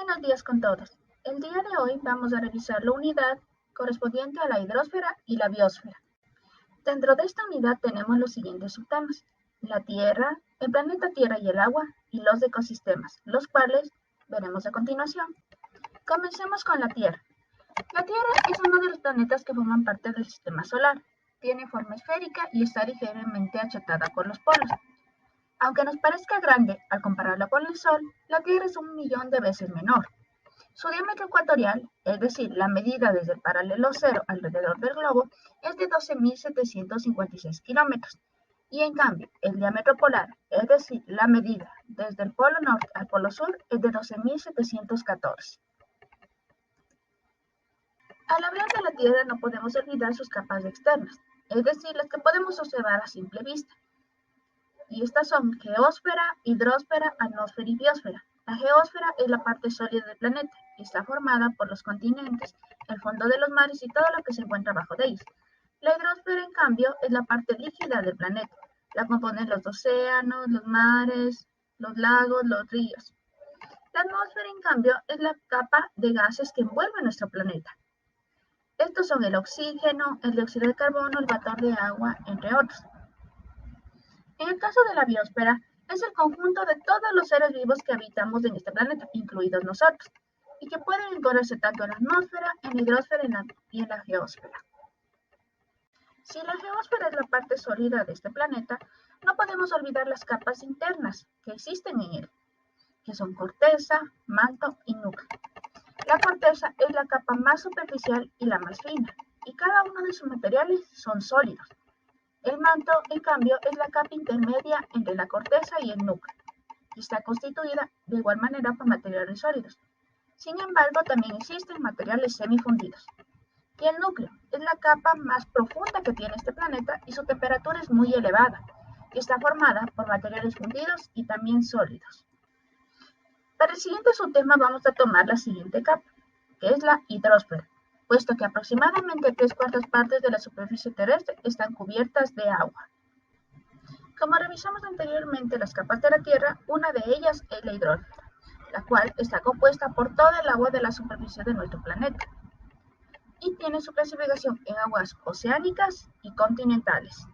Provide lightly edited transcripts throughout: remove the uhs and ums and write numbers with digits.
Buenos días con todos. El día de hoy vamos a revisar la unidad correspondiente a la hidrosfera y la biosfera. Dentro de esta unidad tenemos los siguientes subtemas: la Tierra, el planeta Tierra y el agua, y los ecosistemas, los cuales veremos a continuación. Comencemos con la Tierra. La Tierra es uno de los planetas que forman parte del sistema solar. Tiene forma esférica y está ligeramente achatada por los polos. Aunque nos parezca grande al compararla con el Sol, la Tierra es 1.000.000 de veces menor. Su diámetro ecuatorial, es decir, la medida desde el paralelo cero alrededor del globo, es de 12.756 kilómetros. Y en cambio, el diámetro polar, es decir, la medida desde el polo norte al polo sur, es de 12.714. Al hablar de la Tierra no podemos olvidar sus capas externas, es decir, las que podemos observar a simple vista. Y estas son geósfera, hidrosfera, atmósfera y biosfera. La geósfera es la parte sólida del planeta y está formada por los continentes, el fondo de los mares y todo lo que se encuentra bajo de ellos. La hidrosfera, en cambio, es la parte líquida del planeta. La componen los océanos, los mares, los lagos, los ríos. La atmósfera, en cambio, es la capa de gases que envuelve nuestro planeta. Estos son el oxígeno, el dióxido de carbono, el vapor de agua, entre otros. En el caso de la biosfera, es el conjunto de todos los seres vivos que habitamos en este planeta, incluidos nosotros, y que pueden encontrarse tanto en la atmósfera, en la hidrosfera y en la geósfera. Si la geósfera es la parte sólida de este planeta, no podemos olvidar las capas internas que existen en él, que son corteza, manto y núcleo. La corteza es la capa más superficial y la más fina, y cada uno de sus materiales son sólidos. El manto, en cambio, es la capa intermedia entre la corteza y el núcleo, y está constituida de igual manera por materiales sólidos. Sin embargo, también existen materiales semifundidos. Y el núcleo es la capa más profunda que tiene este planeta y su temperatura es muy elevada, y está formada por materiales fundidos y también sólidos. Para el siguiente subtema vamos a tomar la siguiente capa, que es la hidrosfera, puesto que aproximadamente 3/4 partes de la superficie terrestre están cubiertas de agua. Como revisamos anteriormente las capas de la Tierra, una de ellas es la hidrosfera, la cual está compuesta por toda el agua de la superficie de nuestro planeta y tiene su clasificación en aguas oceánicas y continentales.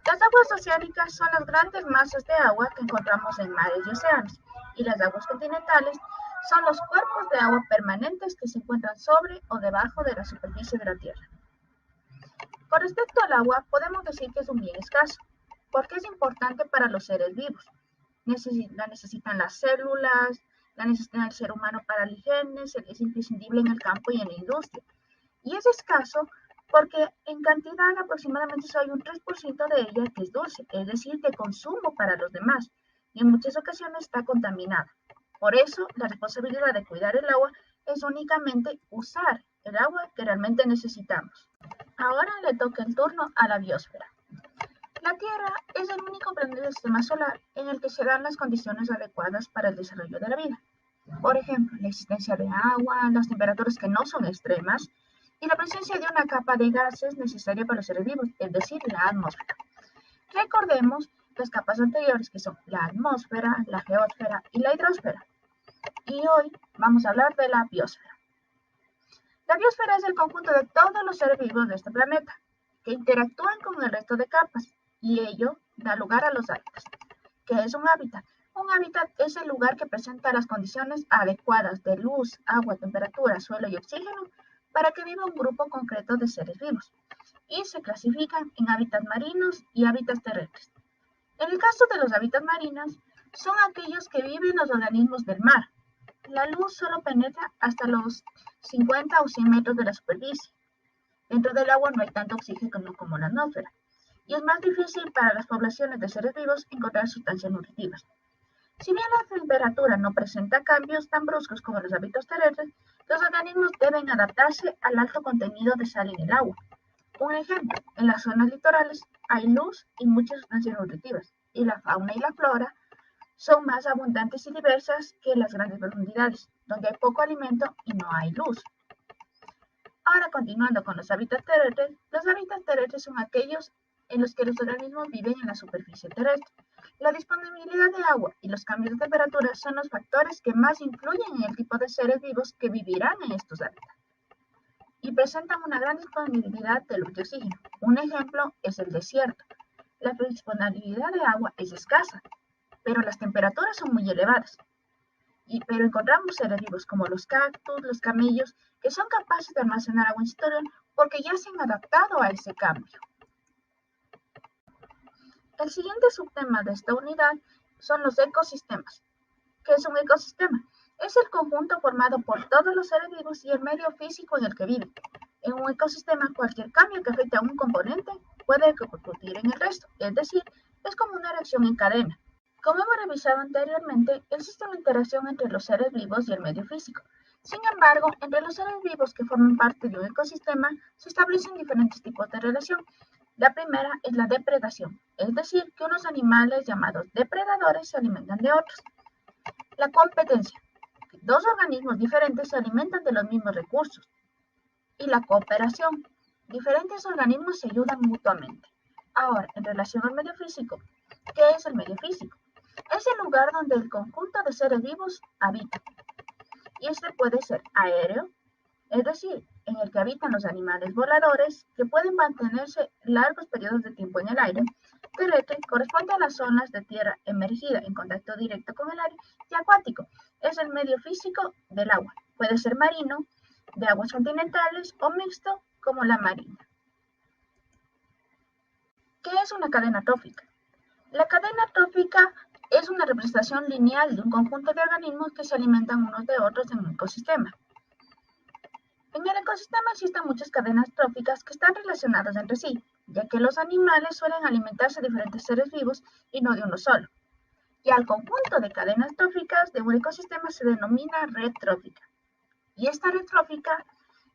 Las aguas oceánicas son las grandes masas de agua que encontramos en mares y océanos, y las aguas continentales son los cuerpos de agua permanentes que se encuentran sobre o debajo de la superficie de la Tierra. Con respecto al agua, podemos decir que es un bien escaso, porque es importante para los seres vivos. La necesitan las células, la necesita el ser humano para la higiene, es imprescindible en el campo y en la industria. Y es escaso porque en cantidad aproximadamente solo hay un 3% de ella que es dulce, es decir, de consumo para los demás, y en muchas ocasiones está contaminada. Por eso, la responsabilidad de cuidar el agua es únicamente usar el agua que realmente necesitamos. Ahora le toca el turno a la biosfera. La Tierra es el único planeta del sistema solar en el que se dan las condiciones adecuadas para el desarrollo de la vida. Por ejemplo, la existencia de agua, las temperaturas que no son extremas, y la presencia de una capa de gases necesaria para los seres vivos, es decir, la atmósfera. Recordemos las capas anteriores que son la atmósfera, la geósfera y la hidrosfera. Y hoy vamos a hablar de la biosfera. La biosfera es el conjunto de todos los seres vivos de este planeta, que interactúan con el resto de capas, y ello da lugar a los hábitats. ¿Qué es un hábitat? Un hábitat es el lugar que presenta las condiciones adecuadas de luz, agua, temperatura, suelo y oxígeno para que viva un grupo concreto de seres vivos, y se clasifican en hábitats marinos y hábitats terrestres. En el caso de los hábitats marinos, son aquellos que viven los organismos del mar. La luz solo penetra hasta los 50 o 100 metros de la superficie. Dentro del agua no hay tanto oxígeno como en la atmósfera, y es más difícil para las poblaciones de seres vivos encontrar sustancias nutritivas. Si bien la temperatura no presenta cambios tan bruscos como los hábitats terrestres, los organismos deben adaptarse al alto contenido de sal en el agua. Un ejemplo, en las zonas litorales hay luz y muchas sustancias nutritivas, y la fauna y la flora son más abundantes y diversas que en las grandes profundidades, donde hay poco alimento y no hay luz. Ahora, continuando con los hábitats terrestres son aquellos en los que los organismos viven en la superficie terrestre. La disponibilidad de agua y los cambios de temperatura son los factores que más influyen en el tipo de seres vivos que vivirán en estos hábitats y presentan una gran disponibilidad de luz y oxígeno. Un ejemplo es el desierto. La disponibilidad de agua es escasa, pero las temperaturas son muy elevadas. Pero encontramos seres vivos como los cactus, los camellos, que son capaces de almacenar agua en su interior porque ya se han adaptado a ese cambio. El siguiente subtema de esta unidad son los ecosistemas. ¿Qué es un ecosistema? Es el conjunto formado por todos los seres vivos y el medio físico en el que viven. En un ecosistema, cualquier cambio que afecte a un componente puede repercutir en el resto, es decir, es como una reacción en cadena. Como hemos revisado anteriormente, existe una interacción entre los seres vivos y el medio físico. Sin embargo, entre los seres vivos que forman parte de un ecosistema se establecen diferentes tipos de relación. La primera es la depredación, es decir, que unos animales llamados depredadores se alimentan de otros. La competencia, que dos organismos diferentes se alimentan de los mismos recursos. Y la cooperación, diferentes organismos se ayudan mutuamente. Ahora, en relación al medio físico, ¿qué es el medio físico? Es el lugar donde el conjunto de seres vivos habita. Y este puede ser aéreo, es decir, en el que habitan los animales voladores que pueden mantenerse largos periodos de tiempo en el aire. Terrestre corresponde a las zonas de tierra emergida en contacto directo con el aire, y acuático es el medio físico del agua. Puede ser marino, de aguas continentales o mixto como la marina. ¿Qué es una cadena trófica? La cadena trófica es una representación lineal de un conjunto de organismos que se alimentan unos de otros en un ecosistema. En el ecosistema existen muchas cadenas tróficas que están relacionadas entre sí, ya que los animales suelen alimentarse de diferentes seres vivos y no de uno solo. Y al conjunto de cadenas tróficas de un ecosistema se denomina red trófica. Y esta red trófica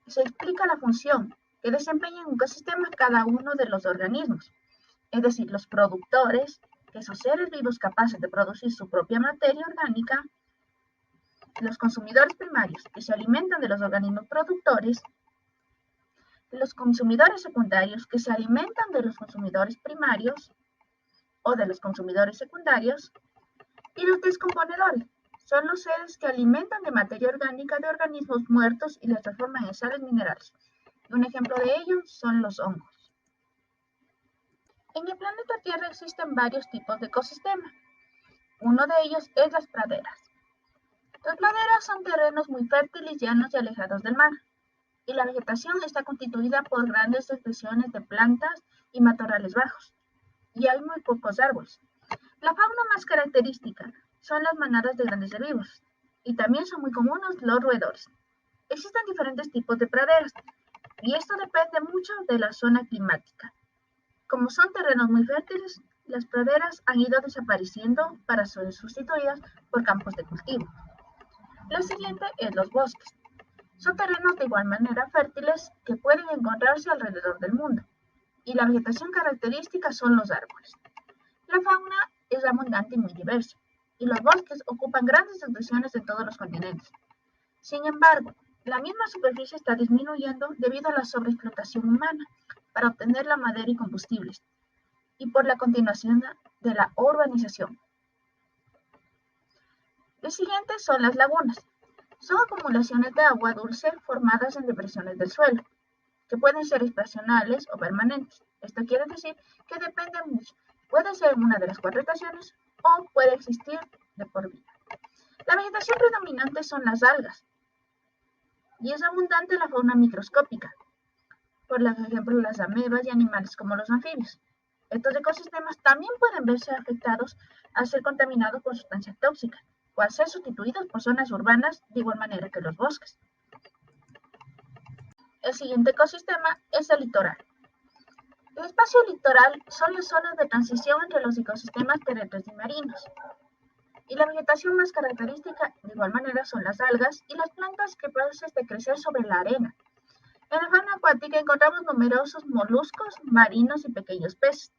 se explica la función que desempeña en un ecosistema cada uno de los organismos, es decir, los productores, que son seres vivos capaces de producir su propia materia orgánica, los consumidores primarios, que se alimentan de los organismos productores, los consumidores secundarios, que se alimentan de los consumidores primarios o de los consumidores secundarios, y los descomponedores, son los seres que alimentan de materia orgánica de organismos muertos y los transforman en sales minerales. Un ejemplo de ello son los hongos. En el planeta Tierra existen varios tipos de ecosistemas. Uno de ellos es las praderas. Las praderas son terrenos muy fértiles, llanos y alejados del mar, y la vegetación está constituida por grandes expresiones de plantas y matorrales bajos, y hay muy pocos árboles. La fauna más característica son las manadas de grandes herbívoros, y también son muy comunes los roedores. Existen diferentes tipos de praderas, y esto depende mucho de la zona climática. Como son terrenos muy fértiles, las praderas han ido desapareciendo para ser sustituidas por campos de cultivo. La siguiente es los bosques. Son terrenos de igual manera fértiles que pueden encontrarse alrededor del mundo, y la vegetación característica son los árboles. La fauna es abundante y muy diversa, y los bosques ocupan grandes extensiones en todos los continentes. Sin embargo, la misma superficie está disminuyendo debido a la sobreexplotación humana para obtener la madera y combustibles, y por la continuación de la urbanización. Las siguientes son las lagunas. Son acumulaciones de agua dulce formadas en depresiones del suelo, que pueden ser estacionales o permanentes. Esto quiere decir que depende mucho. Puede ser en una de las 4 estaciones o puede existir de por vida. La vegetación predominante son las algas y es abundante la fauna microscópica, por ejemplo las amebas y animales como los anfibios. Estos ecosistemas también pueden verse afectados al ser contaminados por sustancias tóxicas o al ser sustituidos por zonas urbanas de igual manera que los bosques. El siguiente ecosistema es el litoral. El espacio litoral son las zonas de transición entre los ecosistemas terrestres y marinos. Y la vegetación más característica, de igual manera, son las algas y las plantas capaces de crecer sobre la arena. En la fauna acuática encontramos numerosos moluscos, marinos y pequeños peces.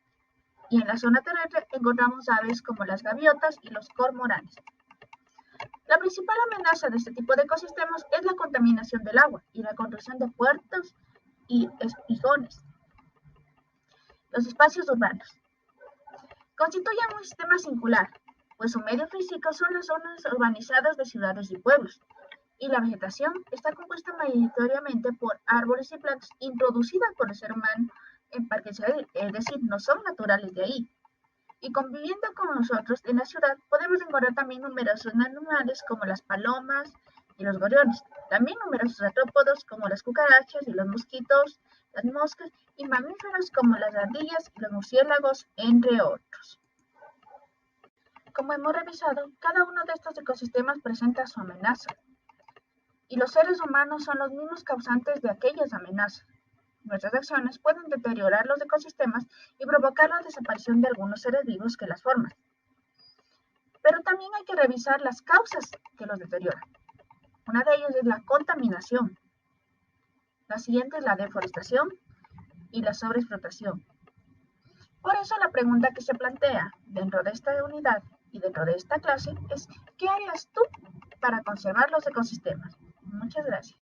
Y en la zona terrestre encontramos aves como las gaviotas y los cormoranes. La principal amenaza de este tipo de ecosistemas es la contaminación del agua y la construcción de puertos y espigones. Los espacios urbanos constituyen un sistema singular, pues su medio físico son las zonas urbanizadas de ciudades y pueblos, y la vegetación está compuesta mayoritariamente por árboles y plantas introducidas por el ser humano en parques, es decir, no son naturales de ahí. Y conviviendo con nosotros en la ciudad podemos encontrar también numerosos animales como las palomas y los gorriones, también numerosos artrópodos como las cucarachas y los mosquitos, las moscas y mamíferos como las ardillas y los murciélagos, entre otros. Como hemos revisado, cada uno de estos ecosistemas presenta su amenaza, y los seres humanos son los mismos causantes de aquellas amenazas. Nuestras acciones pueden deteriorar los ecosistemas y provocar la desaparición de algunos seres vivos que las forman. Pero también hay que revisar las causas que los deterioran. Una de ellas es la contaminación. La siguiente es la deforestación y la sobreexplotación. Por eso la pregunta que se plantea dentro de esta unidad y dentro de esta clase es: ¿qué harías tú para conservar los ecosistemas? Muchas gracias.